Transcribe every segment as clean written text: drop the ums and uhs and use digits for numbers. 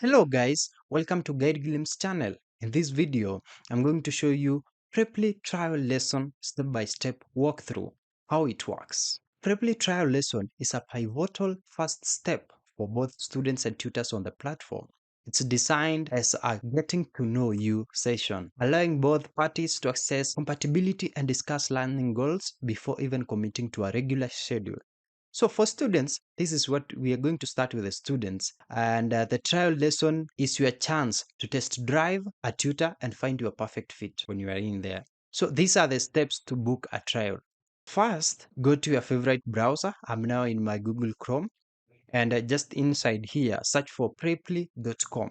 Hello guys, welcome to Guide Glimpse channel. In this video, I'm going to show you Preply trial lesson step-by-step walkthrough, how it works. Preply trial lesson is a pivotal first step for both students and tutors on the platform. It's designed as a getting to know you session, allowing both parties to assess compatibility and discuss learning goals before even committing to a regular schedule. So for students, this is what we are going to start with the students. And the trial lesson is your chance to test drive a tutor and find your perfect fit when you are in there. So these are the steps to book a trial. First, go to your favorite browser. I'm now in my Google Chrome. And just inside here, search for preply.com.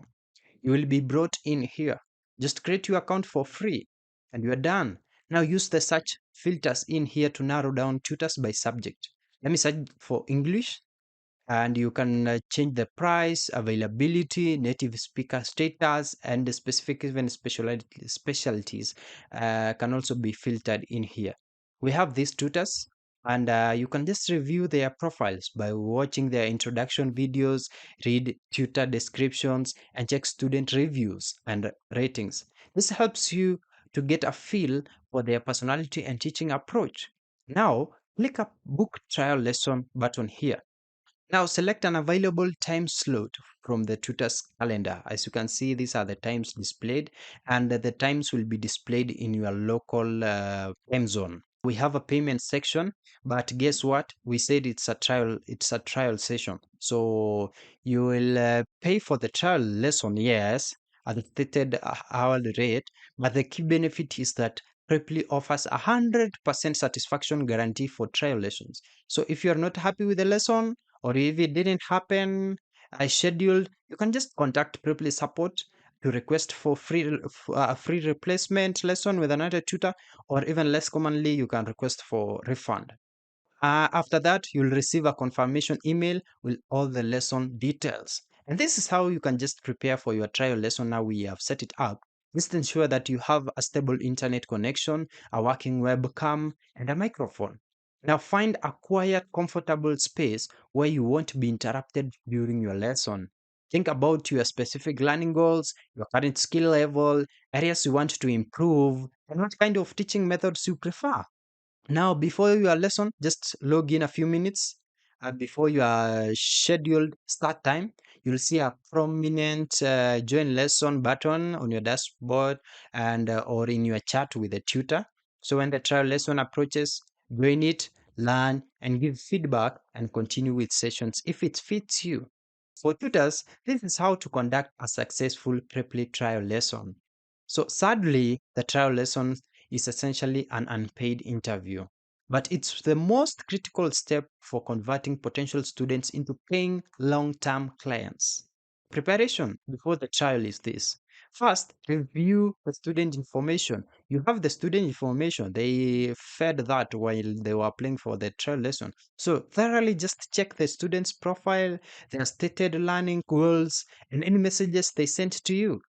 You will be brought in here. Just create your account for free and you're done. Now use the search filters in here to narrow down tutors by subject. Let me search for English and you can change the price, availability, native speaker status, and the specific even specialties can also be filtered in here. We have these tutors and you can just review their profiles by watching their introduction videos, read tutor descriptions, and check student reviews and ratings. This helps you to get a feel for their personality and teaching approach. Now, click a book trial lesson button here. Now select an available time slot from the tutor's calendar. As you can see, these are the times displayed and the times will be displayed in your local time zone. We have a payment section, but guess what? We said it's a trial session. So you will pay for the trial lesson, yes, at the stated hourly rate, but the key benefit is that Preply offers 100% satisfaction guarantee for trial lessons. So if you are not happy with the lesson, or if it didn't happen as scheduled, you can just contact Preply support to request for a free replacement lesson with another tutor, or even less commonly, you can request for refund. After that, you'll receive a confirmation email with all the lesson details. And this is how you can just prepare for your trial lesson. Now we have set it up. Just ensure that you have a stable internet connection, a working webcam, and a microphone. Now find a quiet, comfortable space where you won't be interrupted during your lesson. Think about your specific learning goals, your current skill level, areas you want to improve, and what kind of teaching methods you prefer. Now, before your lesson, just log in a few minutes before your scheduled start time. You'll see a prominent join lesson button on your dashboard and or in your chat with the tutor. So when the trial lesson approaches, join it, learn, and give feedback and continue with sessions if it fits you. For tutors, this is how to conduct a successful Preply trial lesson. So sadly, the trial lesson is essentially an unpaid interview, but it's the most critical step for converting potential students into paying long-term clients. Preparation before the trial is this. First, review the student information. You have the student information. They fed that while they were applying for the trial lesson. So thoroughly just check the student's profile, their stated learning goals, and any messages they sent to you.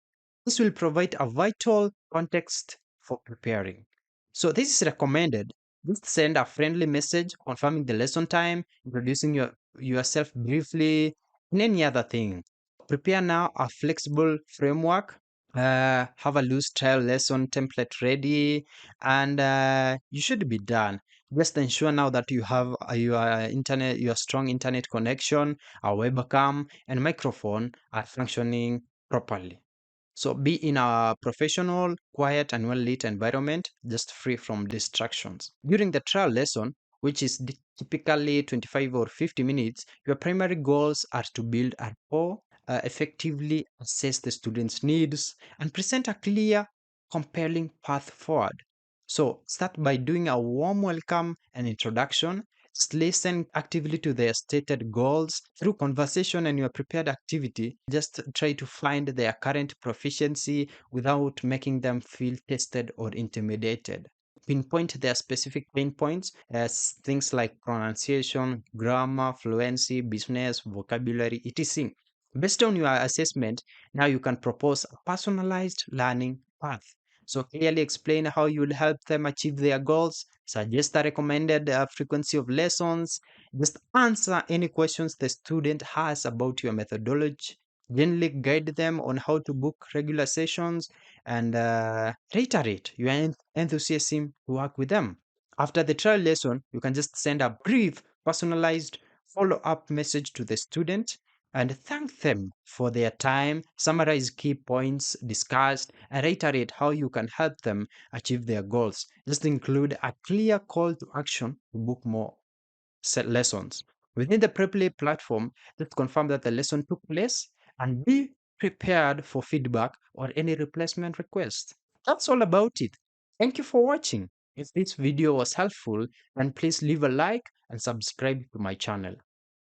This will provide a vital context for preparing. So this is recommended. Just send a friendly message confirming the lesson time, introducing yourself briefly, and any other thing. Prepare now a flexible framework. Have a loose trial lesson template ready, and you should be done. Just ensure now that you have your strong internet connection, a webcam, and microphone are functioning properly. So be in a professional, quiet, and well-lit environment, just free from distractions. During the trial lesson, which is typically 25 or 50 minutes, your primary goals are to build a rapport, effectively assess the student's needs, and present a clear, compelling path forward. So start by doing a warm welcome and introduction. Just listen actively to their stated goals through conversation and your prepared activity. Just try to find their current proficiency without making them feel tested or intimidated. Pinpoint their specific pain points as things like pronunciation, grammar, fluency, business, vocabulary, etc. Based on your assessment, now you can propose a personalized learning path. So clearly explain how you will help them achieve their goals, suggest a recommended frequency of lessons, just answer any questions the student has about your methodology, Gently guide them on how to book regular sessions and reiterate your enthusiasm to work with them. After the trial lesson, you can just send a brief, personalized follow up message to the student and thank them for their time, summarize key points discussed, and reiterate how you can help them achieve their goals. Just include a clear call to action to book more set lessons. Within the Preply platform, just confirm that the lesson took place and be prepared for feedback or any replacement request. That's all about it. Thank you for watching. If this video was helpful, then please leave a like and subscribe to my channel.